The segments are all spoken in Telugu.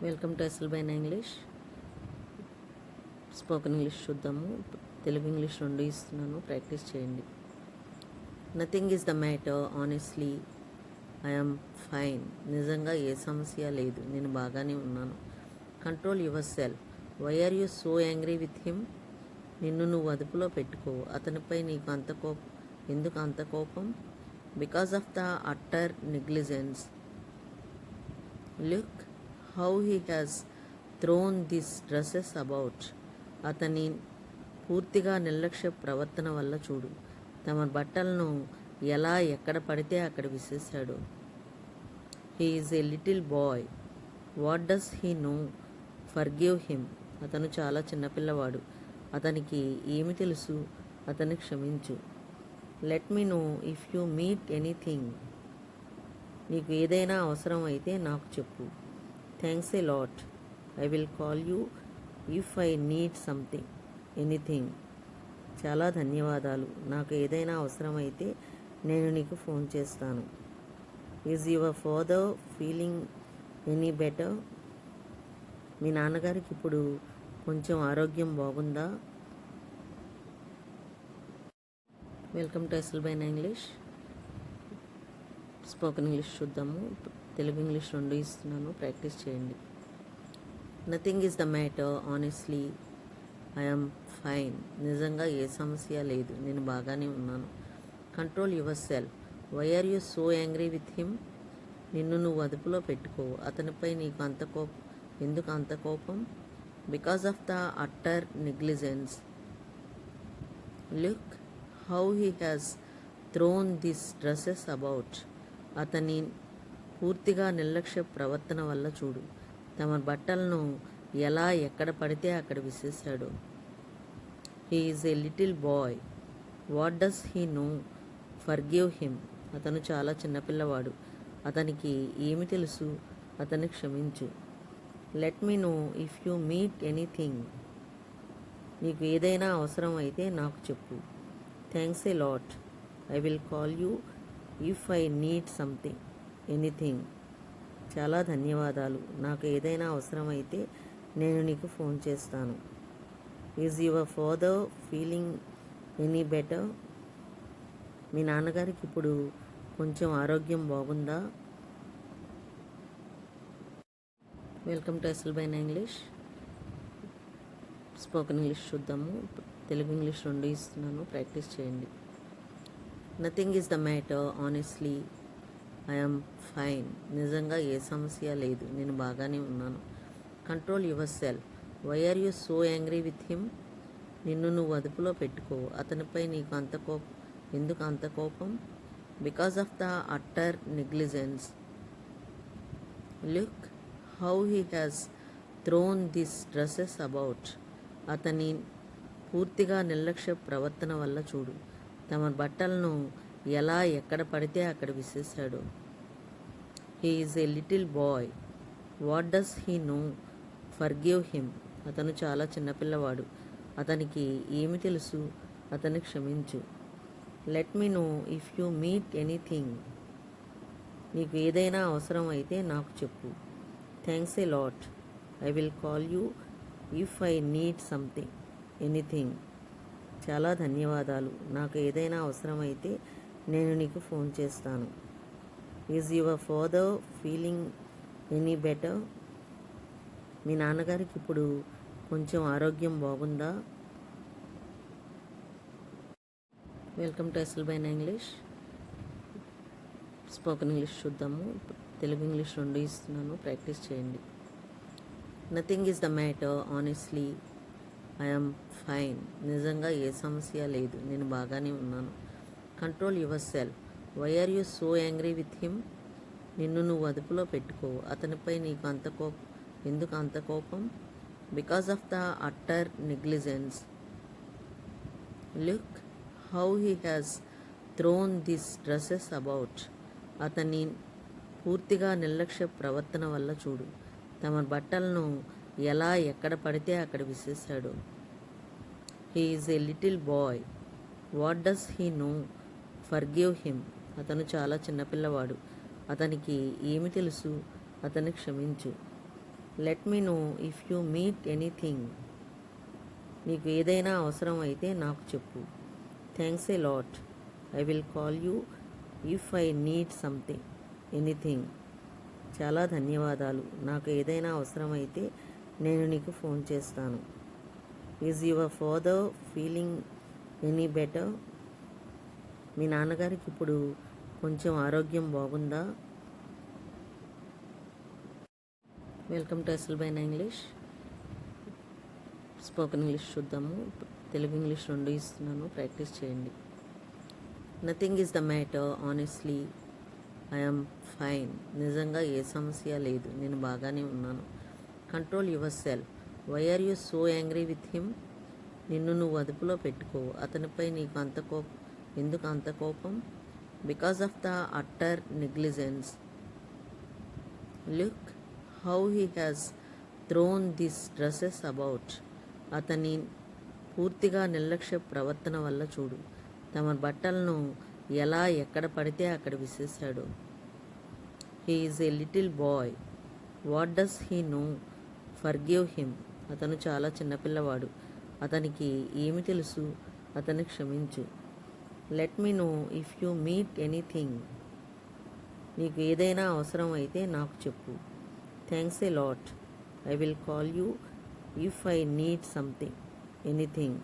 వెల్కమ్ టు ఎస్ఎల్బైన్ ఇంగ్లీష్. స్పోకెన్ ఇంగ్లీష్ చూద్దాము. తెలుగు ఇంగ్లీష్ రెండు ఇస్తున్నాను, ప్రాక్టీస్ చేయండి. Nothing is the matter, honestly I'm fine. నిజంగా ఏ సమస్య లేదు, నేను బాగానే ఉన్నాను. Control yourself. Why are you so angry with him. నిన్ను నువ్వు అదుపులో పెట్టుకో. అతనిపై నీకు ఎందుకు అంత కోపం? Because of the utter negligence. Look how he has thrown this dresses about. అతని పూర్తిగా నిర్లక్ష్య ప్రవర్తన వల్ల చూడు, తమ బట్టలను ఎలా ఎక్కడ పడితే అక్కడ విసిరేశాడు. He is a little boy, what does he know, forgive him. అతను చాలా చిన్నపిల్లవాడు, అతనికి ఏమి తెలుసు, అతన్ని క్షమించు. Let me know if you meet anything. నీకు ఏదైనా అవసరం అయితే నాకు చెప్పు. Thanks a lot. I will call you if I need something anything. చాలా ధన్యవాదాలు, నాకు ఏదైనా అవసరం అయితే నేను నీకు ఫోన్ చేస్తాను. Is your father feeling any better. మీ నాన్నగారికి ఇప్పుడు కొంచెం ఆరోగ్యం బాగుందా? వెల్కమ్ టు ఎస్ఎల్బైన్ ఇంగ్లీష్. స్పోకెన్ ఇంగ్లీష్ చూద్దాము. తెలుగు ఇంగ్లీష్ రెండు ఇస్తున్నాను, ప్రాక్టీస్ చేయండి. Nothing is the matter, honestly I'm fine. నిజంగా ఏ సమస్య లేదు, నేను బాగానే ఉన్నాను. Control yourself. Why are you so angry with him. నిన్ను నువ్వు అదుపులో పెట్టుకో. అతనిపై నీకు ఎందుకు అంత కోపం? Because of the utter negligence. Look how he has thrown this dresses about. అతని పూర్తిగా నిర్లక్ష్య ప్రవర్తన వల్ల చూడు, తమ బట్టలను ఎలా ఎక్కడ పడితే అక్కడ విసిరేశాడు. He is a little boy, what does he know, forgive him. అతను చాలా చిన్నపిల్లవాడు, అతనికి ఏమి తెలుసు, అతన్ని క్షమించు. Let me know if you meet anything. నీకు ఏదైనా అవసరం అయితే నాకు చెప్పు. Thanks a lot. I will call you if I need something anything. చాలా ధన్యవాదాలు, నాకు ఏదైనా అవసరం అయితే నేను నీకు ఫోన్ చేస్తాను. Is your father feeling any better. మీ నాన్నగారికి ఇప్పుడు కొంచెం ఆరోగ్యం బాగుందా? వెల్కమ్ టు ఎస్ఎల్బైన్ ఇంగ్లీష్. స్పోకెన్ ఇంగ్లీష్ చూద్దాము. తెలుగు ఇంగ్లీష్ రెండు ఇస్తున్నాను, ప్రాక్టీస్ చేయండి. Nothing is the matter, honestly I'm fine. నిజంగా ఏ సమస్య లేదు, నేను బాగానే ఉన్నాను. Control yourself. Why are you so angry with him. నిన్ను నువ్వు అదుపులో పెట్టుకో. అతనిపై నీకు ఎందుకు అంత కోపం? Because of the utter negligence. Look how he has thrown this dresses about. అతని పూర్తిగా నిర్లక్ష్య ప్రవర్తన వల్ల చూడు, తమ బట్టలను ఎలా ఎక్కడ పడితే అక్కడ విసిరేశాడు. He is a little boy, what does he know, forgive him. అతను చాలా చిన్నపిల్లవాడు, అతనికి ఏమి తెలుసు, అతన్ని క్షమించు. Let me know if you meet anything. నీకు ఏదైనా అవసరం అయితే నాకు చెప్పు. Thanks a lot. I will call you if I need something anything. చాలా ధన్యవాదాలు, నాకు ఏదైనా అవసరం అయితే నేను నీకు ఫోన్ చేస్తాను. Is your father feeling any better. మీ నాన్నగారికి ఇప్పుడు కొంచెం ఆరోగ్యం బాగుందా? వెల్కమ్ టు ఎస్ఎల్బైన్ ఇంగ్లీష్. స్పోకెన్ ఇంగ్లీష్ చూద్దాము. తెలుగు ఇంగ్లీష్ రెండు ఇస్తున్నాను, ప్రాక్టీస్ చేయండి. Nothing is the matter, honestly I'm fine. నిజంగా ఏ సమస్య లేదు, నేను బాగానే ఉన్నాను. Control yourself. Why are you so angry with him. నిన్ను నువ్వు అదుపులో పెట్టుకో. అతనిపై నీకు ఎందుకు అంత కోపం? Because of the utter negligence. Look how he has thrown this dresses about. అతని పూర్తిగా నిర్లక్ష్య ప్రవర్తన వల్ల చూడు, తమ బట్టలను ఎలా ఎక్కడ పడితే అక్కడ విసిరేశాడు. He is a little boy, what does he know, forgive him. అతను చాలా చిన్నపిల్లవాడు, అతనికి ఏమి తెలుసు, అతన్ని క్షమించు. Let me know if you meet anything. నీకు ఏదైనా అవసరం అయితే నాకు చెప్పు. Thanks a lot. I will call you if I need something anything. చాలా ధన్యవాదాలు. నాకు ఏదైనా అవసరమైతే నేను నీకు ఫోన్ చేస్తాను. Is your father feeling any better? మీ నాన్నగారికి ఇప్పుడు కొంచెం ఆరోగ్యం బాగుందా? వెల్కమ్ టు ఎస్ఎల్బైన్ ఇంగ్లీష్. స్పోకెన్ ఇంగ్లీష్ చూద్దాము. తెలుగు ఇంగ్లీష్ రెండు ఇస్తున్నాను, ప్రాక్టీస్ చేయండి. Nothing is the matter honestly. I'm fine. నిజంగా ఏ సమస్య లేదు, నేను బాగానే ఉన్నాను. Control yourself. Why are you so angry with him? నిన్ను నువ్వు అదుపులో పెట్టుకో. అతనిపై నీకు ఎందుకు అంత కోపం? Because of the utter negligence. Look how he has thrown this dresses about. అతని పూర్తిగా నిర్లక్ష్య ప్రవర్తన వల్ల చూడు. తమ బట్టలను ఎలా ఎక్కడ పడితే అక్కడ విసిరేశాడు. He is a little boy. What does he know? Forgive him. అతను చాలా చిన్నపిల్లవాడు. అతనికి ఏమి తెలుసు? అతన్ని క్షమించు. Let me know if you meet anything. నీకు ఏదైనా అవసరం అయితే నాకు చెప్పు. Thanks a lot. I will call you if I need something anything.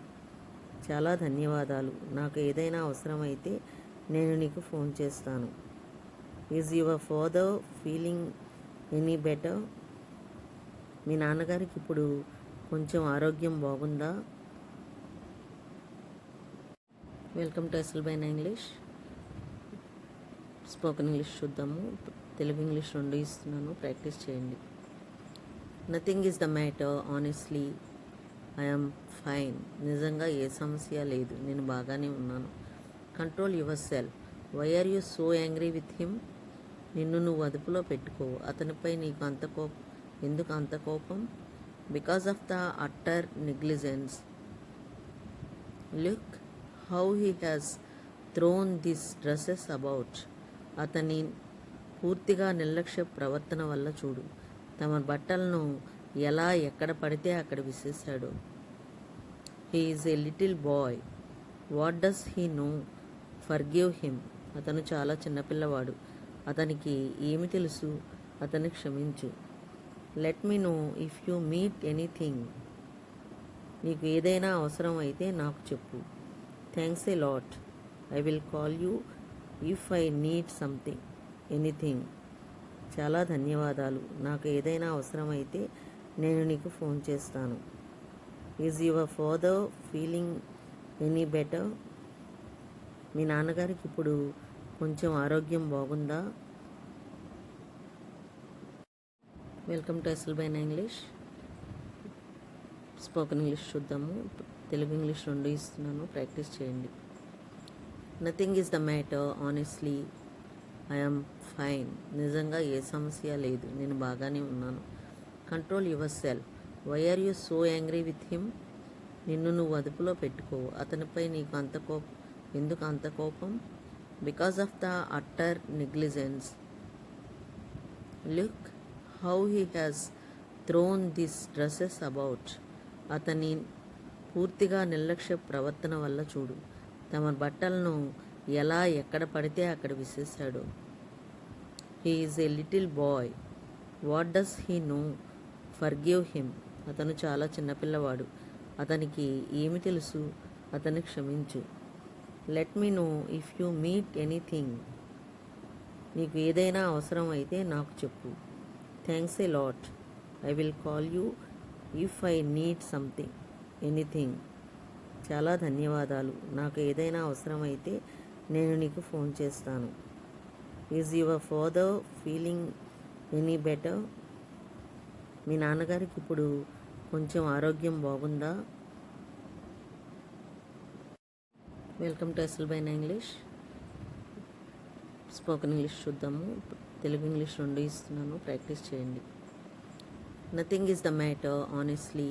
చాలా ధన్యవాదాలు. నాకు ఏదైనా అవసరమైతే నేను నీకు ఫోన్ చేస్తాను. Is your father feeling any better? మీ నాన్నగారికి ఇప్పుడు కొంచెం ఆరోగ్యం బాగుందా? వెల్కమ్ టు ఎస్ఎల్బైన్ ఇంగ్లీష్. స్పోకెన్ ఇంగ్లీష్ చూద్దాము. తెలుగు ఇంగ్లీష్ రెండు ఇస్తున్నాను, ప్రాక్టీస్ చేయండి. Nothing is the matter honestly. I'm fine. నిజంగా ఏ సమస్య లేదు, నేను బాగానే ఉన్నాను. Control yourself. Why are you so angry with him? నిన్ను నువ్వు అదుపులో పెట్టుకో. అతనిపై నీకు ఎందుకు అంత కోపం? Because of the utter negligence. Look how he has thrown this dresses about. అతని పూర్తిగా నిర్లక్ష్య ప్రవర్తన వల్ల చూడు. తమ బట్టలను ఎలా ఎక్కడ పడితే అక్కడ విసిరేశాడు. He is a little boy. What does he know? Forgive him. అతను చాలా చిన్నపిల్లవాడు. అతనికి ఏమి తెలుసు? అతన్ని క్షమించు. Let me know if you meet anything. నీకు ఏదైనా అవసరం అయితే నాకు చెప్పు. Thanks a lot. I will call you if I need something anything. చాలా ధన్యవాదాలు. నాకు ఏదైనా అవసరమైతే నేను నీకు ఫోన్ చేస్తాను. Is your father feeling any better? మీ నాన్నగారికి ఇప్పుడు కొంచెం ఆరోగ్యం బాగుందా? వెల్కమ్ టు ఎస్ఎల్బైన్ ఇంగ్లీష్. స్పోకెన్ ఇంగ్లీష్ చూద్దాము. తెలుగు ఇంగ్లీష్ రెండు ఇస్తున్నాను, ప్రాక్టీస్ చేయండి. Nothing is the matter honestly. I'm fine. నిజంగా ఏ సమస్య లేదు, నేను బాగానే ఉన్నాను. Control yourself. Why are you so angry with him? నిన్ను నువ్వు అదుపులో పెట్టుకో. అతనిపై నీకు ఎందుకు అంత కోపం? Because of the utter negligence. Look how he has thrown this dresses about. అతని పూర్తిగా నిర్లక్ష్య ప్రవర్తన వల్ల చూడు. తమ బట్టలను ఎలా ఎక్కడ పడితే అక్కడ విసిరేశాడు. He is a little boy. What does he know? Forgive him. అతను చాలా చిన్నపిల్లవాడు. అతనికి ఏమి తెలుసు? అతన్ని క్షమించు. Let me know if you meet anything. నీకు ఏదైనా అవసరం అయితే నాకు చెప్పు. Thanks a lot. I will call you if I need something anything. చాలా ధన్యవాదాలు. నాకు ఏదైనా అవసరమైతే నేను నీకు ఫోన్ చేస్తాను. Is your father feeling any better? మీ నాన్నగారికి ఇప్పుడు కొంచెం ఆరోగ్యం బాగుందా? వెల్కమ్ టు ఎస్ఎల్బైన్ ఇంగ్లీష్. స్పోకెన్ ఇంగ్లీష్ చూద్దాము. తెలుగు ఇంగ్లీష్ రెండు ఇస్తున్నాను, ప్రాక్టీస్ చేయండి. Nothing is the matter honestly.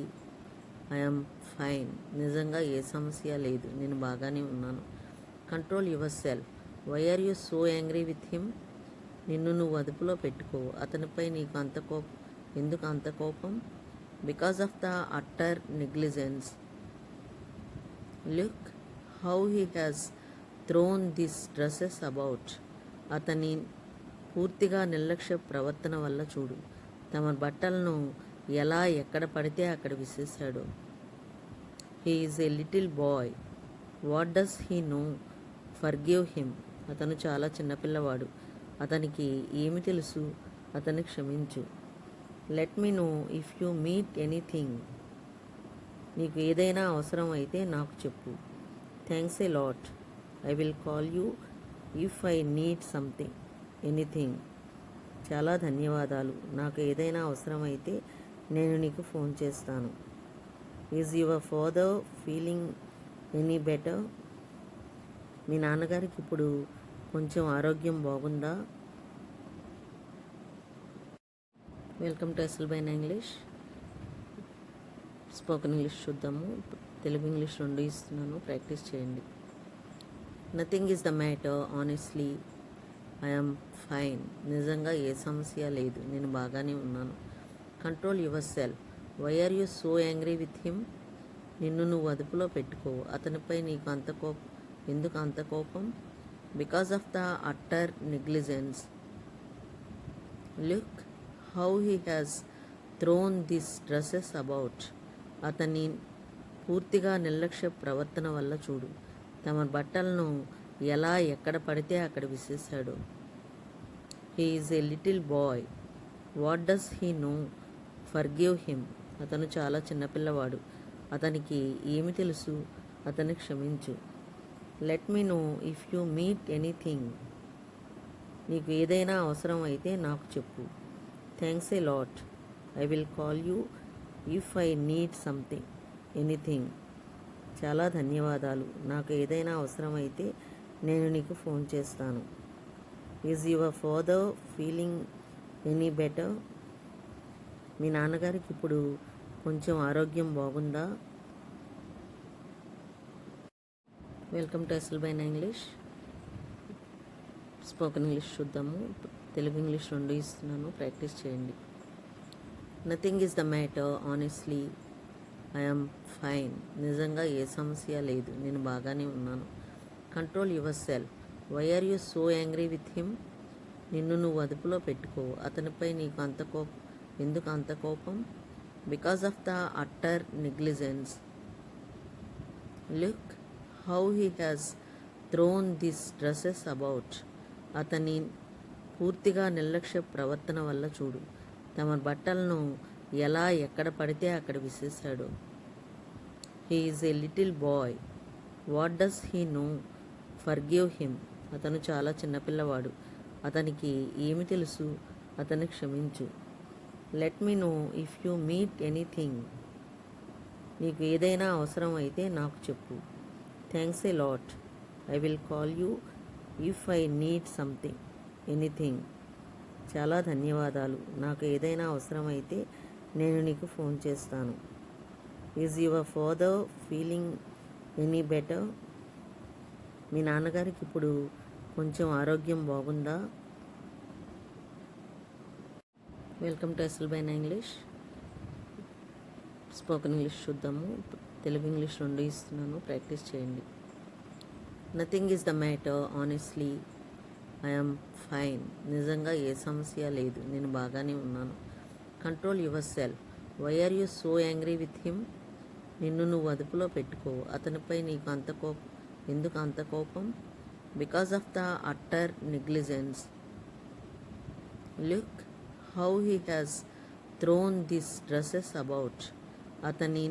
I'm fine. నిజంగా ఏ సమస్య లేదు, నేను బాగానే ఉన్నాను. Control yourself. Why are you so angry with him? నిన్ను నువ్వు అదుపులో పెట్టుకో. అతనిపై నీకు ఎందుకు అంత కోపం? Because of the utter negligence. Look how he has thrown this dresses about. అతని పూర్తిగా నిర్లక్ష్య ప్రవర్తన వల్ల చూడు. తమ బట్టలను ఎలా ఎక్కడ పడితే అక్కడ విసిరేశాడు. He is a little boy. What does he know? Forgive him. అతను చాలా చిన్నపిల్లవాడు. అతనికి ఏమి తెలుసు? అతన్ని క్షమించు. Let me know if you meet anything. నీకు ఏదైనా అవసరం అయితే నాకు చెప్పు. Thanks a lot. I will call you if I need something anything. చాలా ధన్యవాదాలు. నాకు ఏదైనా అవసరం అయితే నేను నీకు ఫోన్ చేస్తాను. Is your father feeling any better? మీ నాన్నగారికి ఇప్పుడు కొంచెం ఆరోగ్యం బాగుందా? వెల్కమ్ టు ఎస్ఎల్బైన్ ఇంగ్లీష్. స్పోకెన్ ఇంగ్లీష్ చూద్దాము. తెలుగు ఇంగ్లీష్ రెండు ఇస్తున్నాను, ప్రాక్టీస్ చేయండి. Nothing is the matter honestly. I'm fine. నిజంగా ఏ సమస్య లేదు, నేను బాగానే ఉన్నాను. Control yourself. Why are you so angry with him? నిన్ను నువ్వు అదుపులో పెట్టుకో. అతనిపై నీకు అంత కోపం ఎందుకు అంత కోపం? Because of the utter negligence. Look how he has thrown this dresses about. అతని పూర్తిగా నిర్లక్ష్య ప్రవర్తన వల్ల చూడు. తమ బట్టలను ఎలా ఎక్కడ పడితే అక్కడ విసిరేశాడు. He is a little boy. What does he know? Forgive him. అతను చాలా చిన్నపిల్లవాడు. అతనికి ఏమి తెలుసు? అతన్ని క్షమించు. Let me know if you meet anything. నీకు ఏదైనా అవసరం అయితే నాకు చెప్పు. Thanks a lot. I will call you if I need something anything. చాలా ధన్యవాదాలు. నాకు ఏదైనా అవసరం అయితే నేను నీకు ఫోన్ చేస్తాను. Is your father feeling any better? మీ నాన్నగారికి ఇప్పుడు కొంచెం ఆరోగ్యం బాగుందా? వెల్కమ్ టు ఎస్ఎల్బైన్ ఇంగ్లీష్. స్పోకెన్ ఇంగ్లీష్ చూద్దాము. తెలుగు ఇంగ్లీష్ రెండు ఇస్తున్నాను, ప్రాక్టీస్ చేయండి. Nothing is the matter honestly. I'm fine. నిజంగా ఏ సమస్య లేదు, నేను బాగానే ఉన్నాను. Control yourself. Why are you so angry with him? నిన్ను నువ్వు అదుపులో పెట్టుకో. అతనిపై నీకు అంత కోపం ఎందుకు అంత కోపం? Because of the utter negligence. Look how he has thrown this dresses about. అతని పూర్తిగా నిర్లక్ష్య ప్రవర్తన వల్ల చూడు. తమ బట్టలను ఎలా ఎక్కడ పడితే అక్కడ విసిరేశాడు. He is a little boy. What does he know? Forgive him. అతను చాలా చిన్నపిల్లవాడు. అతనికి ఏమి తెలుసు? అతన్ని క్షమించు. Let me know if you meet anything. నీకు ఏదైనా అవసరం అయితే నాకు చెప్పు. Thanks a lot. I will call you if I need something anything. చాలా ధన్యవాదాలు. నాకు ఏదైనా అవసరం అయితే నేను నీకు ఫోన్ చేస్తాను. Is your father feeling any better? మీ నాన్నగారికి ఇప్పుడు కొంచెం ఆరోగ్యం బాగుందా? వెల్కమ్ టు ఎస్ఎల్బైన్ ఇంగ్లీష్. స్పోకెన్ ఇంగ్లీష్ చూద్దాము. తెలుగు ఇంగ్లీష్ రెండు ఇస్తున్నాను, ప్రాక్టీస్ చేయండి. Nothing is the matter honestly. I'm fine. నిజంగా ఏ సమస్య లేదు, నేను బాగానే ఉన్నాను. Control yourself. Why are you so angry with him? నిన్ను నువ్వు అదుపులో పెట్టుకో. అతనిపై నీకు అంత కోపం ఎందుకు అంత కోపం? Because of the utter negligence. Look how he has thrown this dresses about. అతని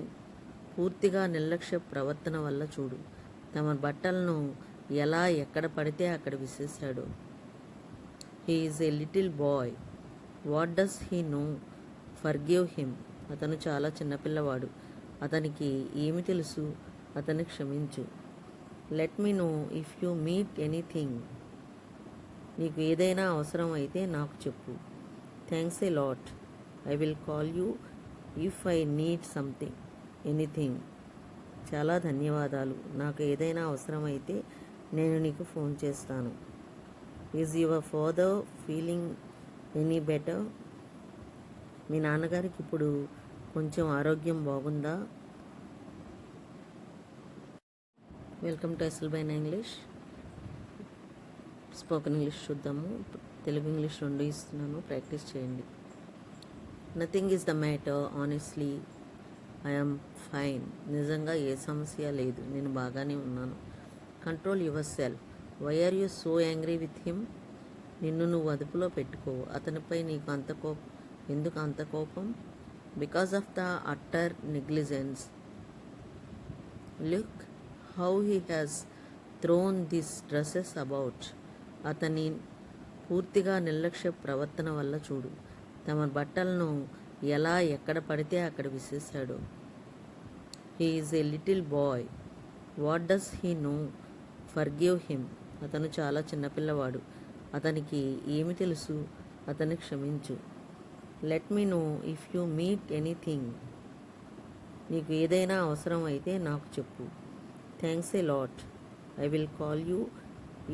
పూర్తిగా నిర్లక్ష్య ప్రవర్తన వల్ల చూడు. తమ బట్టలను ఎలా ఎక్కడ పడితే అక్కడ విసిరేశాడు. He is a little boy. What does he know? Forgive him. అతను చాలా చిన్నపిల్లవాడు. అతనికి ఏమి తెలుసు? అతన్ని క్షమించు. Let me know if you meet anything. నీకు ఏదైనా అవసరం అయితే నాకు చెప్పు. Thanks a lot. I will call you if I need something anything. చాలా ధన్యవాదాలు. నాకు ఏదైనా అవసరం అయితే నేను నీకు ఫోన్ చేస్తాను. Is your father feeling any better? మీ నాన్నగారికి ఇప్పుడు కొంచెం ఆరోగ్యం బాగుందా? వెల్కమ్ టు ఎస్ఎల్బైన్ ఇంగ్లీష్. స్పోకెన్ ఇంగ్లీష్ చూద్దాము. తెలుగు ఇంగ్లీష్ రెండు ఇస్తున్నాను, ప్రాక్టీస్ చేయండి. Nothing is the matter, honestly I'm fine. నిజంగా ఏ సమస్య లేదు, నేను బాగానే ఉన్నాను. Control yourself. Why are you so angry with him? నిన్ను నువ్వు అదుపులో పెట్టుకో. అతనిపై నీకు ఎందుకు అంత కోపం? Because of the utter negligence. Look how he has thrown this dresses about. అతని పూర్తిగా నిర్లక్ష్య ప్రవర్తన వల్ల చూడు, తమ బట్టలను ఎలా ఎక్కడ పడితే అక్కడ విసిరేశాడు. He is a little boy. What does he know? Forgive him. అతను చాలా చిన్నపిల్లవాడు, అతనికి ఏమి తెలుసు? అతన్ని క్షమించు. Let me know if you meet anything. నీకు ఏదైనా అవసరం అయితే నాకు చెప్పు. Thanks a lot. I will call you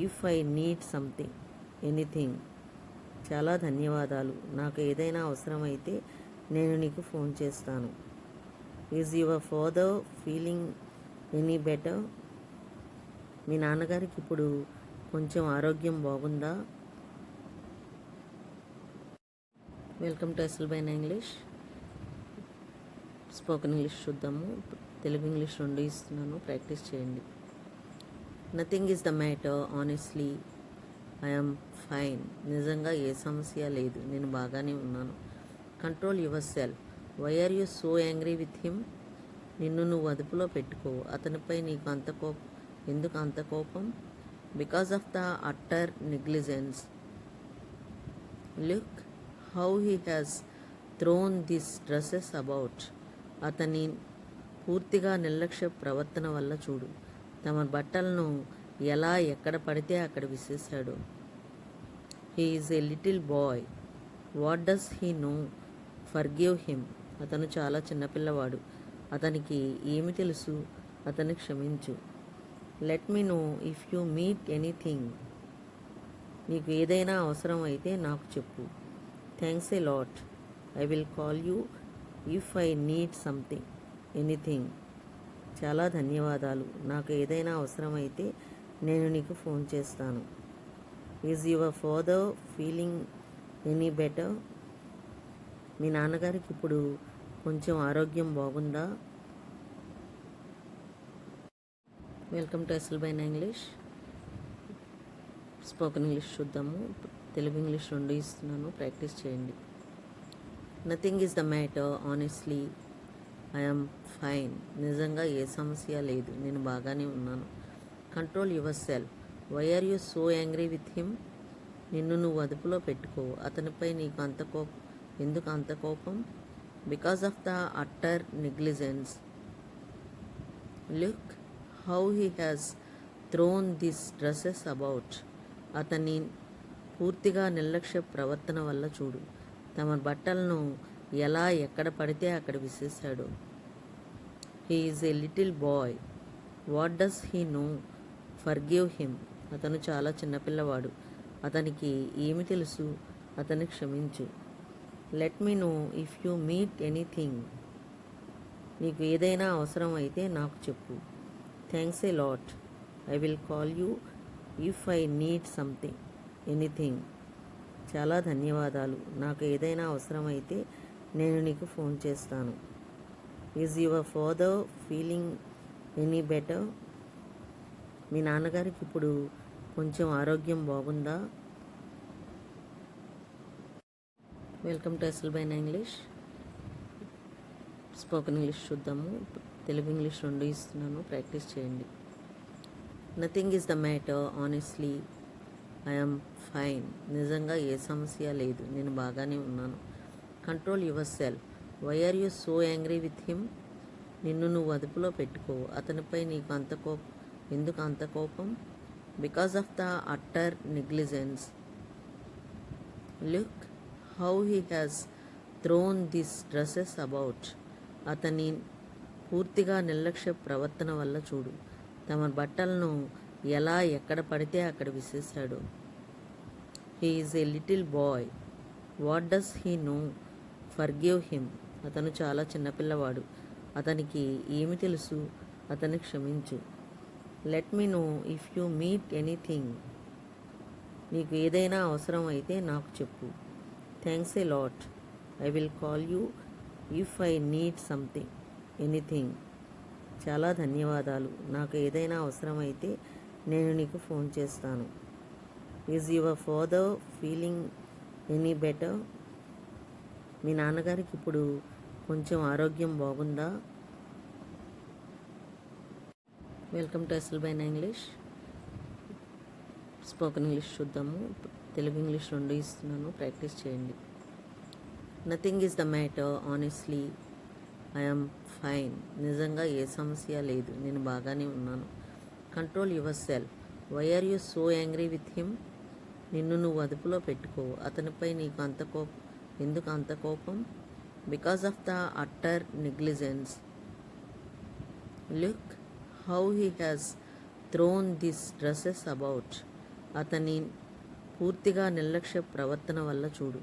if I need something anything. చాలా ధన్యవాదాలు. నాకు ఏదైనా అవసరమైతే నేను నీకు ఫోన్ చేస్తాను. Is your father feeling any better? మీ నాన్నగారికి ఇప్పుడు కొంచెం ఆరోగ్యం బాగుందా? వెల్కమ్ టు ఎస్ఎల్బైన్ ఇంగ్లీష్. స్పోకెన్ ఇంగ్లీష్ చూద్దాము. తెలుగు ఇంగ్లీష్ రెండు ఇస్తున్నాను, ప్రాక్టీస్ చేయండి. Nothing is the matter, honestly I'm fine. నిజంగా ఏ సమస్య లేదు, నేను బాగానే ఉన్నాను. Control yourself. Why are you so angry with him? నిన్ను నువ్వు అదుపులో పెట్టుకో. అతనిపై నీకు ఎందుకు అంత కోపం? Because of the utter negligence. Look how he has thrown this dresses about. అతని పూర్తిగా నిర్లక్ష్య ప్రవర్తన వల్ల చూడు, తమ బట్టలను ఎలా ఎక్కడ పడితే అక్కడ విసిరేశాడు. He is a little boy. What does he know? Forgive him. అతను చాలా చిన్నపిల్లవాడు, అతనికి ఏమి తెలుసు? అతన్ని క్షమించు. Let me know if you meet anything. నీకు ఏదైనా అవసరం అయితే నాకు చెప్పు. Thanks a lot. I will call you if I need something anything. చాలా ధన్యవాదాలు. నాకు ఏదైనా అవసరమైతే నేను నీకు ఫోన్ చేస్తాను. Is your father feeling any better? మీ నాన్నగారికి ఇప్పుడు కొంచెం ఆరోగ్యం బాగుందా? వెల్కమ్ టు ఎస్ఎల్బైన్ ఇంగ్లీష్. స్పోకెన్ ఇంగ్లీష్ చూద్దాము. తెలుగు ఇంగ్లీష్ రెండు ఇస్తున్నాను, ప్రాక్టీస్ చేయండి. Nothing is the matter, honestly I'm fine. నిజంగా ఏ సమస్య లేదు, నేను బాగానే ఉన్నాను. Control yourself. Why are you so angry with him? నిన్ను నువ్వు అదుపులో పెట్టుకో. అతనిపై నీకు ఎందుకు అంత కోపం? Because of the utter negligence. Look how he has thrown this dresses about. అతని పూర్తిగా నిర్లక్ష్య ప్రవర్తన వల్ల చూడు, తమ బట్టలను ఎలా ఎక్కడ పడితే అక్కడ విసిరేశాడు. He is a little boy. What does he know? Forgive him. అతను చాలా చిన్నపిల్లవాడు, అతనికి ఏమి తెలుసు? అతన్ని క్షమించు. Let me know if you meet anything. నీకు ఏదైనా అవసరం అయితే నాకు చెప్పు. Thanks a lot. I will call you if I need something anything. చాలా ధన్యవాదాలు. నాకు ఏదైనా అవసరమైతే నేను నీకు ఫోన్ చేస్తాను. Is your father feeling any better? మీ నాన్నగారికి ఇప్పుడు కొంచెం ఆరోగ్యం బాగుందా? వెల్కమ్ టు ఎస్ఎల్బైన్ ఇంగ్లీష్. స్పోకెన్ ఇంగ్లీష్ చూద్దాము. తెలుగు ఇంగ్లీష్ రెండు ఇస్తున్నాను, ప్రాక్టీస్ చేయండి. Nothing is the matter, honestly I'm fine. నిజంగా ఏ సమస్య లేదు, నేను బాగానే ఉన్నాను. Control yourself. Why are you so angry with him? నిన్ను నువ్వు అదుపులో పెట్టుకో. అతనిపై నీకు ఎందుకు అంత కోపం? Because of the utter negligence. Look how he has thrown this dresses about. అతని పూర్తిగా నిర్లక్ష్య ప్రవర్తన వల్ల చూడు, తమ బట్టలను ఎలా ఎక్కడ పడితే అక్కడ విసిరేశాడు. He is a little boy. What does he know? Forgive him. అతను చాలా చిన్నపిల్లవాడు. అతనికి ఏమి తెలుసు? అతన్ని క్షమించు. Let me know if you meet anything. నీకు ఏదైనా అవసరం అయితే నాకు చెప్పు. Thanks a lot. I will call you if I need something anything. చాలా ధన్యవాదాలు. నాకు ఏదైనా అవసరమైతే నేను నీకు ఫోన్ చేస్తాను. Is your father feeling any better? మీ నాన్నగారికి ఇప్పుడు కొంచెం ఆరోగ్యం బాగుందా? వెల్కమ్ టు ఎస్ఎల్బైన్ ఇంగ్లీష్. స్పోకెన్ ఇంగ్లీష్ చూద్దాము. తెలుగు ఇంగ్లీష్ రెండు ఇస్తున్నాను, ప్రాక్టీస్ చేయండి. Nothing is the matter honestly. I'm fine. నిజంగా ఏ సమస్య లేదు, నేను బాగానే ఉన్నాను. Control yourself. Why are you so angry with him? నిన్ను నువ్వు అదుపులో పెట్టుకో. అతనిపై నీకు ఎందుకు అంత కోపం? Because of the utter negligence. Look how he has thrown this dresses about. అతని పూర్తిగా నిర్లక్ష్య ప్రవర్తన వల్ల చూడు.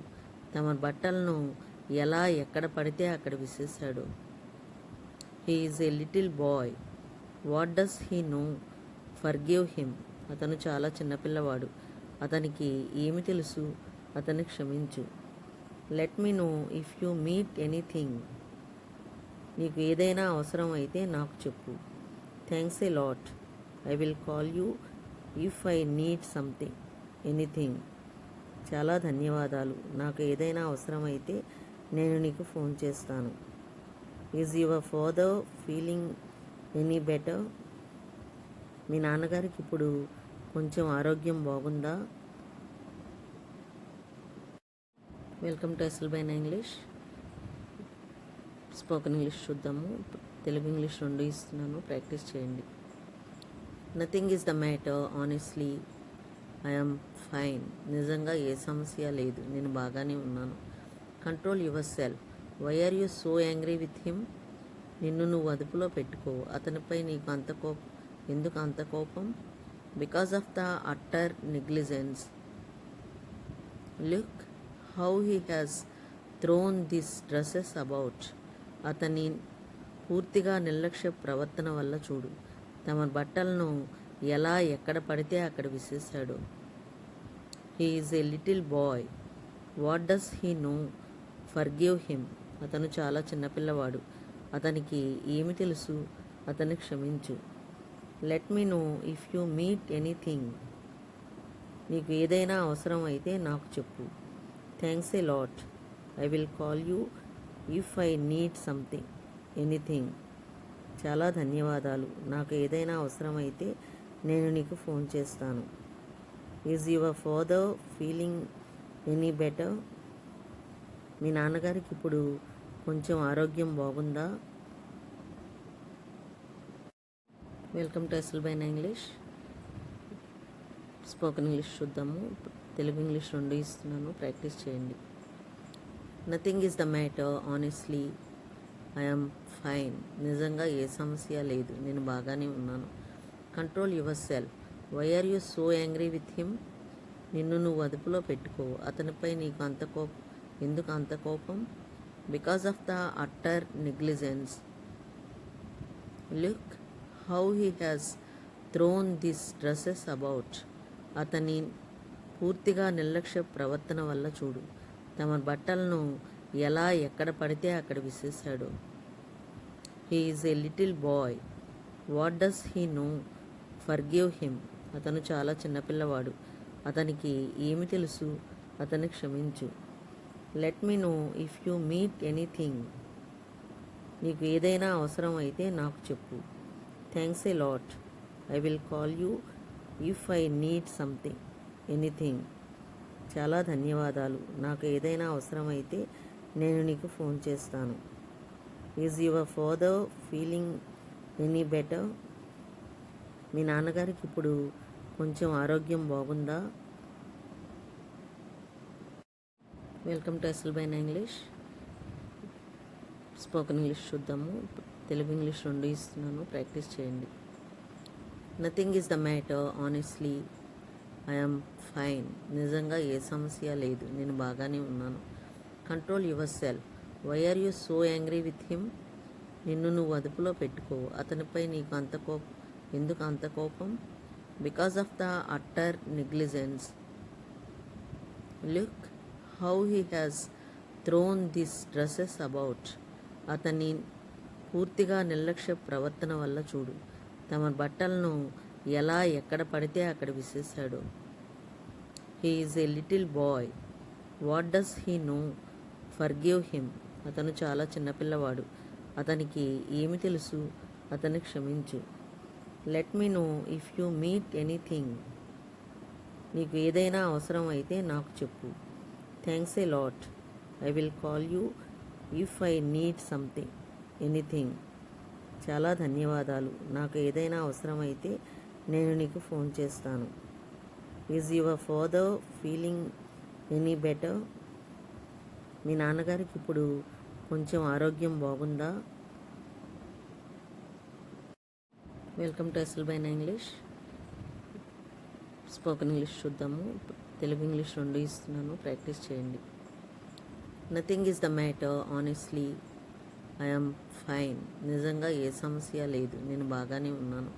తమ బట్టలను ఎలా ఎక్కడ పడితే అక్కడ విసిరేశాడు. He is a little boy. What does he know? Forgive him. అతను చాలా చిన్నపిల్లవాడు. అతనికి ఏమి తెలుసు? అతన్ని క్షమించు. Let me know if you meet anything. నీకు ఏదైనా అవసరం అయితే నాకు చెప్పు. Thanks a lot. I will call you if I need something anything. చాలా ధన్యవాదాలు. నాకు ఏదైనా అవసరమైతే నేను నీకు ఫోన్ చేస్తాను. Is your father feeling any better? మీ నాన్నగారికి ఇప్పుడు కొంచెం ఆరోగ్యం బాగుందా? వెల్కమ్ టు ఎస్ఎల్బైన్ ఇంగ్లీష్. స్పోకెన్ ఇంగ్లీష్ చూద్దాము. తెలుగు ఇంగ్లీష్ రెండు ఇస్తున్నాను, ప్రాక్టీస్ చేయండి. Nothing is the matter honestly. I'm fine. నిజంగా ఏ సమస్య లేదు, నేను బాగానే ఉన్నాను. Control yourself. Why are you so angry with him? నిన్ను నువ్వు అదుపులో పెట్టుకో. అతనిపై నీకు ఎందుకు అంత కోపం? Because of the utter negligence. Look how he has thrown this dresses about. అతని పూర్తిగా నిర్లక్ష్య ప్రవర్తన వల్ల చూడు. తమ బట్టలను ఎలా ఎక్కడ పడితే అక్కడ విసిరేశాడు. He is a little boy. What does he know? Forgive him. అతను చాలా చిన్నపిల్లవాడు. అతనికి ఏమి తెలుసు? అతన్ని క్షమించు. Let me know if you meet anything. నీకు ఏదైనా అవసరం అయితే నాకు చెప్పు. Thanks a lot. I will call you if I need something anything. చాలా ధన్యవాదాలు. నాకు ఏదైనా అవసరమైతే నేను నీకు ఫోన్ చేస్తాను. Is your father feeling any better? మీ నాన్నగారికి ఇప్పుడు కొంచెం ఆరోగ్యం బాగుందా? వెల్కమ్ టు ఎస్ఎల్బైన్ ఇంగ్లీష్. స్పోకెన్ ఇంగ్లీష్ చూద్దాము. తెలుగు ఇంగ్లీష్ రెండు ఇస్తున్నాను, ప్రాక్టీస్ చేయండి. Nothing is the matter honestly. I'm fine. నిజంగా ఏ సమస్య లేదు, నేను బాగానే ఉన్నాను. Control yourself. Why are you so angry with him? నిన్ను నువ్వు అదుపులో పెట్టుకో. అతనిపై నీకు ఎందుకు అంత కోపం? Because of the utter negligence. Look how he has thrown this dresses about. అతని పూర్తిగా నిర్లక్ష్య ప్రవర్తన వల్ల చూడు. తమ బట్టలను ఎలా ఎక్కడ పడితే అక్కడ విసిరేశాడు. He is a little boy. What does he know? Forgive him. అతను చాలా చిన్నపిల్లవాడు. అతనికి ఏమి తెలుసు? అతన్ని క్షమించు. Let me know if you meet anything. నీకు ఏదైనా అవసరం అయితే నాకు చెప్పు. Thanks a lot. I will call you if I need something anything. చాలా ధన్యవాదాలు. నాకు ఏదైనా అవసరమైతే నేను నీకు ఫోన్ చేస్తాను. Is your father feeling any better? మీ నాన్నగారికి ఇప్పుడు కొంచెం ఆరోగ్యం బాగుందా? వెల్కమ్ టు ఎస్ఎల్బైన్ ఇంగ్లీష్. స్పోకెన్ ఇంగ్లీష్ చూద్దాము. తెలుగు ఇంగ్లీష్ రెండు ఇస్తున్నాను, ప్రాక్టీస్ చేయండి. Nothing is the matter honestly. I'm fine. నిజంగా ఏ సమస్య లేదు, నేను బాగానే ఉన్నాను. Control yourself. Why are you so angry with him? నిన్ను నువ్వు అదుపులో పెట్టుకో. అతనిపై నీకు అంత కోపం ఎందుకు అంత కోపం? Because of the utter negligence. Look how he has thrown this dresses about. అతని పూర్తిగా నిర్లక్ష్య ప్రవర్తన వల్ల చూడు. తమ బట్టలను ఎలా ఎక్కడ పడితే అక్కడ విసిరేశాడు. He is a little boy. What does he know? Forgive him. అతను చాలా చిన్నపిల్లవాడు. అతనికి ఏమి తెలుసు? అతన్ని క్షమించు. Let me know if you meet anything. నీకు ఏదైనా అవసరం అయితే నాకు చెప్పు. Thanks a lot. I will call you if I need something anything. చాలా ధన్యవాదాలు. నాకు ఏదైనా అవసరం అయితే నేను నీకు ఫోన్ చేస్తాను. Is your father feeling any better? మీ నాన్నగారికి ఇప్పుడు కొంచెం ఆరోగ్యం బాగుందా? వెల్కమ్ టు ఎస్ఎల్బైన్ ఇంగ్లీష్. స్పోకెన్ ఇంగ్లీష్ చూద్దాము. తెలుగు ఇంగ్లీష్ రెండు ఇస్తున్నాను, ప్రాక్టీస్ చేయండి. Nothing is the matter honestly. I'm fine. నిజంగా ఏ సమస్య లేదు, నేను బాగానే ఉన్నాను.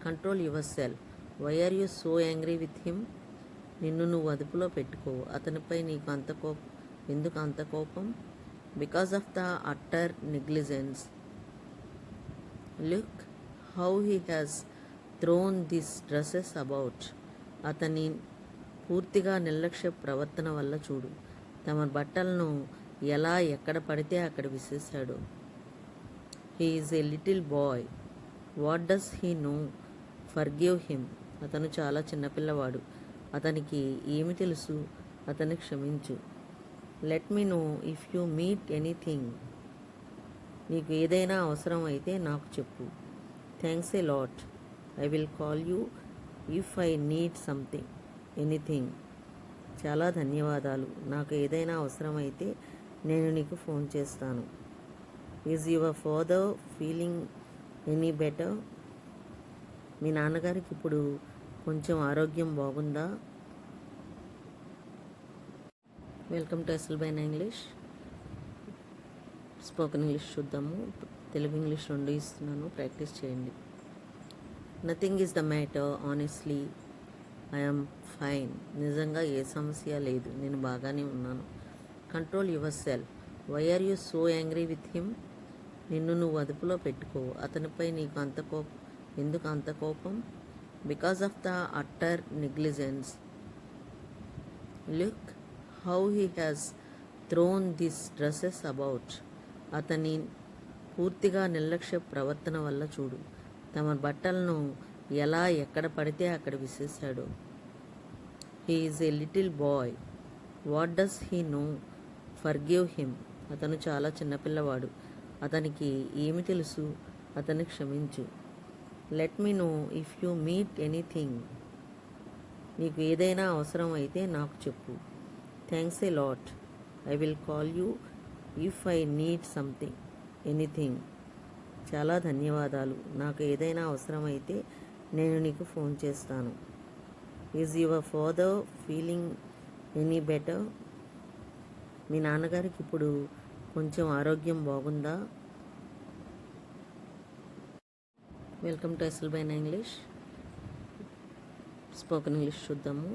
Control yourself. Why are you so angry with him? నిన్ను నువ్వు అదుపులో పెట్టుకో. అతనిపై నీకు అంత కోపం ఎందుకు అంత కోపం? Because of the utter negligence. Look how he has thrown this dresses about. అతని పూర్తిగా నిర్లక్ష్య ప్రవర్తన వల్ల చూడు. తమ బట్టలను ఎలా ఎక్కడ పడితే అక్కడ విసిరేశాడు. He is a little boy. What does he know? Forgive him. అతను చాలా చిన్నపిల్లవాడు. అతనికి ఏమి తెలుసు? అతన్ని క్షమించు. Let me know if you meet anything. నీకు ఏదైనా అవసరం అయితే నాకు చెప్పు. Thanks a lot. I will call you if I need something anything. చాలా ధన్యవాదాలు. నాకు ఏదైనా అవసరం అయితే నేను నీకు ఫోన్ చేస్తాను. Is your father feeling any better? మీ నాన్నగారికి ఇప్పుడు కొంచెం ఆరోగ్యం బాగుందా? వెల్కమ్ టు ఎస్ఎల్బైన్ ఇంగ్లీష్. స్పోకెన్ ఇంగ్లీష్ చూద్దాము. తెలుగు ఇంగ్లీష్ రెండు ఇస్తున్నాను, ప్రాక్టీస్ చేయండి. Nothing is the matter honestly. I'm fine. నిజంగా ఏ సమస్య లేదు, నేను బాగానే ఉన్నాను. Control yourself. Why are you so angry with him? నిన్ను నువ్వు అదుపులో పెట్టుకో. అతనిపై నీకు అంత కోపం ఎందుకు అంత కోపం? Because of the utter negligence. Look how he has thrown this dresses about. అతని పూర్తిగా నిర్లక్ష్య ప్రవర్తన వల్ల చూడు. తమ బట్టలను ఎలా ఎక్కడ పడితే అక్కడ విసిరేశాడు. He is a little boy. What does he know? Forgive him. అతను చాలా చిన్నపిల్లవాడు. అతనికి ఏమి తెలుసు? అతన్ని క్షమించు. Let me know if you meet anything. నీకు ఏదైనా అవసరం అయితే నాకు చెప్పు. Thanks a lot. I will call you if I need something anything. చాలా ధన్యవాదాలు. నాకు ఏదైనా అవసరం అయితే నేను నీకు ఫోన్ చేస్తాను. Is your father feeling any better? మీ నాన్నగారికి ఇప్పుడు కొంచెం ఆరోగ్యం బాగుందా? వెల్కమ్ టు ఎస్ఎల్బైన్ ఇంగ్లీష్. స్పోకెన్ ఇంగ్లీష్ చూద్దాము.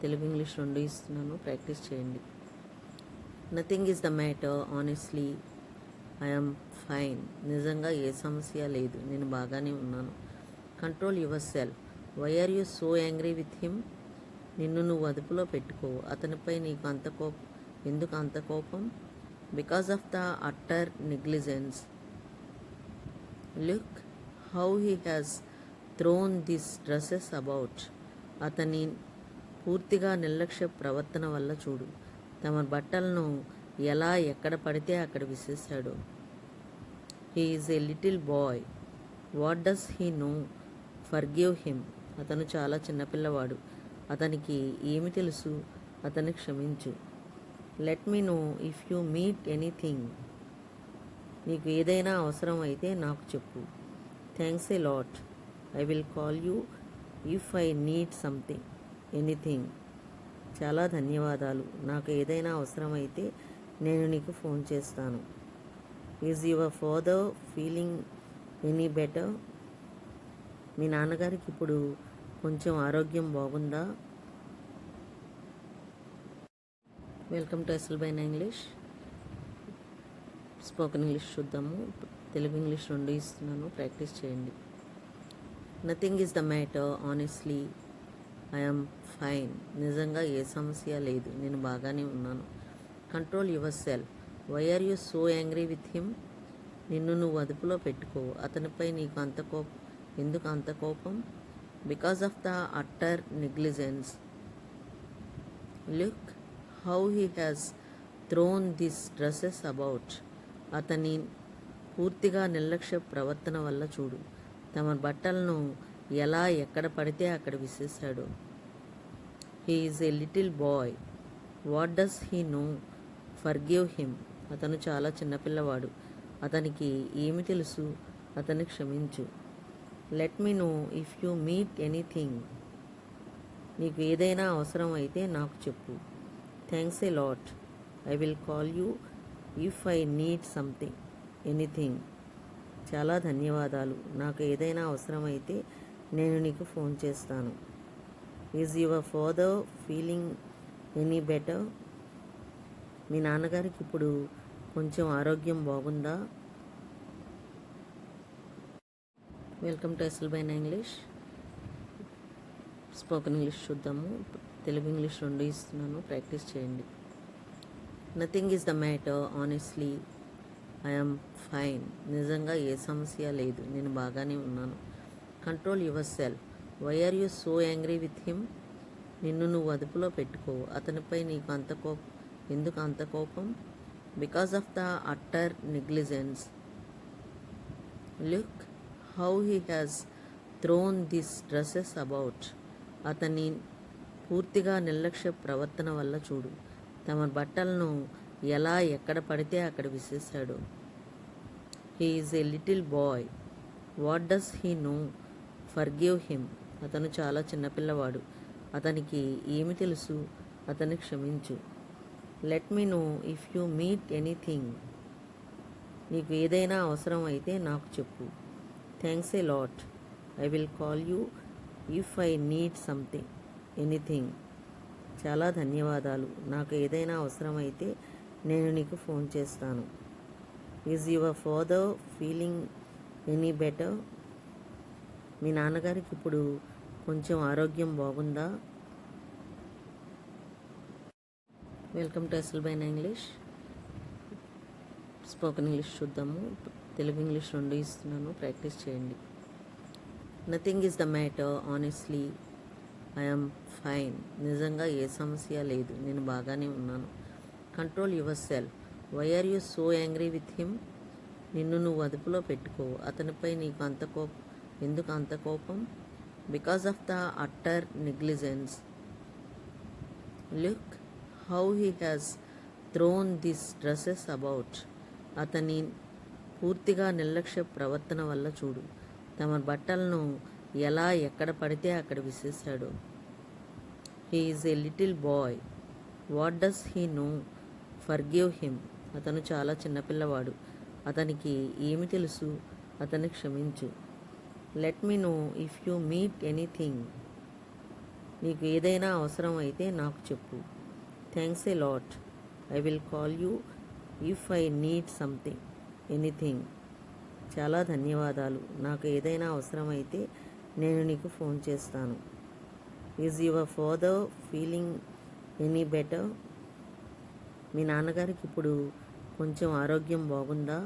తెలుగు ఇంగ్లీష్ రెండు ఇస్తున్నాను, ప్రాక్టీస్ చేయండి. Nothing is the matter honestly. I'm fine. నిజంగా ఏ సమస్య లేదు, నేను బాగానే ఉన్నాను. Control yourself. Why are you so angry with him? నిన్ను నువ్వు అదుపులో పెట్టుకో. అతనిపై నీకు అంత కోపం ఎందుకు అంత కోపం? Because of the utter negligence. Look how he has thrown this dresses about. అతని పూర్తిగా నిర్లక్ష్య ప్రవర్తన వల్ల చూడు. తమ బట్టలను ఎలా ఎక్కడ పడితే అక్కడ విసిరేశాడు. He is a little boy. What does he know? Forgive him. అతను చాలా చిన్నపిల్లవాడు. అతనికి ఏమి తెలుసు? అతన్ని క్షమించు. Let me know if you meet anything. నీకు ఏదైనా అవసరం అయితే నాకు చెప్పు. Thanks a lot. I will call you if I need something anything. చాలా ధన్యవాదాలు. నాకు ఏదైనా అవసరం అయితే నేను నీకు ఫోన్ చేస్తాను. Is your father feeling any better? మీ నాన్నగారికి ఇప్పుడు కొంచెం ఆరోగ్యం బాగుందా? వెల్కమ్ టు ఎస్ఎల్బైన్ ఇంగ్లీష్. స్పోకెన్ ఇంగ్లీష్ చూద్దాము. తెలుగు ఇంగ్లీష్ రెండు ఇస్తున్నాను, ప్రాక్టీస్ చేయండి. Nothing is the matter, honestly I'm fine. నిజంగా ఏ సమస్య లేదు, నేను బాగానే ఉన్నాను. Control yourself. Why are you so angry with him? నిన్ను నువ్వు అదుపులో పెట్టుకో. అతనిపై నీకు ఎందుకు అంత కోపం? Because of the utter negligence. Look how he has thrown this dresses about. అతని పూర్తిగా నిర్లక్ష్య ప్రవర్తన వల్ల చూడు, తమ బట్టలను ఎలా ఎక్కడ పడితే అక్కడ విసిరేశాడు. He is a little boy. What does he know? Forgive him. అతను చాలా చిన్నపిల్లవాడు, అతనికి ఏమి తెలుసు? అతన్ని క్షమించు. Let me know if you meet anything. నీకు ఏదైనా అవసరం అయితే నాకు చెప్పు. Thanks a lot. I will call you if I need something anything. చాలా ధన్యవాదాలు. నాకు ఏదైనా అవసరమైతే నేను నీకు ఫోన్ చేస్తాను. Is your father feeling any better? మీ నాన్నగారికి ఇప్పుడు కొంచెం ఆరోగ్యం బాగుందా? వెల్కమ్ టు ఎస్ఎల్బైన్ ఇంగ్లీష్. స్పోకెన్ ఇంగ్లీష్ చూద్దాము. తెలుగు ఇంగ్లీష్ రెండు ఇస్తున్నాను, ప్రాక్టీస్ చేయండి. Nothing is the matter, honestly I'm fine. నిజంగా ఏ సమస్య లేదు, నేను బాగానే ఉన్నాను. Control yourself. Why are you so angry with him? నిన్ను నువ్వు అదుపులో పెట్టుకో. అతనిపై నీకు ఎందుకు అంత కోపం? Because of the utter negligence. Look how he has thrown this dresses about. అతని పూర్తిగా నిర్లక్ష్య ప్రవర్తన వల్ల చూడు, తమ బట్టలను ఎలా ఎక్కడ పడితే అక్కడ విసిరేశాడు. He is a little boy. What does he know? Forgive him. అతను చాలా చిన్నపిల్లవాడు, అతనికి ఏమి తెలుసు? అతన్ని క్షమించు. Let me know if you meet anything. నీకు ఏదైనా అవసరం అయితే నాకు చెప్పు. Thanks a lot. I will call you if I need something anything. చాలా ధన్యవాదాలు. నాకు ఏదైనా అవసరమైతే నేను నీకు ఫోన్ చేస్తాను. Is your father feeling any better? మీ నాన్నగారికి ఇప్పుడు కొంచెం ఆరోగ్యం బాగుందా? వెల్కమ్ టు ఎస్ఎల్బైన్ ఇంగ్లీష్. స్పోకెన్ ఇంగ్లీష్ చూద్దాము. తెలుగు ఇంగ్లీష్ రెండు ఇస్తున్నాను, ప్రాక్టీస్ చేయండి. Nothing is the matter, honestly I'm fine. నిజంగా ఏ సమస్య లేదు, నేను బాగానే ఉన్నాను. Control yourself. Why are you so angry with him? నిన్ను నువ్వు అదుపులో పెట్టుకో. అతనిపై నీకు ఎందుకు అంత కోపం? Because of the utter negligence. Look how he has thrown this dresses about. అతని పూర్తిగా నిర్లక్ష్య ప్రవర్తన వల్ల చూడు, తమ బట్టలను ఎలా ఎక్కడ పడితే అక్కడ విసిరేశాడు. He is a little boy. What does he know? Forgive him. అతను చాలా చిన్నపిల్లవాడు, అతనికి ఏమి తెలుసు? అతన్ని క్షమించు. Let me know if you meet anything. నీకు ఏదైనా అవసరం అయితే నాకు చెప్పు. Thanks a lot. I will call you if I need something anything. చాలా ధన్యవాదాలు. నాకు ఏదైనా అవసరమైతే నేను నీకు ఫోన్ చేస్తాను. Is your father feeling any better? మీ నాన్నగారికి ఇప్పుడు కొంచెం ఆరోగ్యం బాగుందా?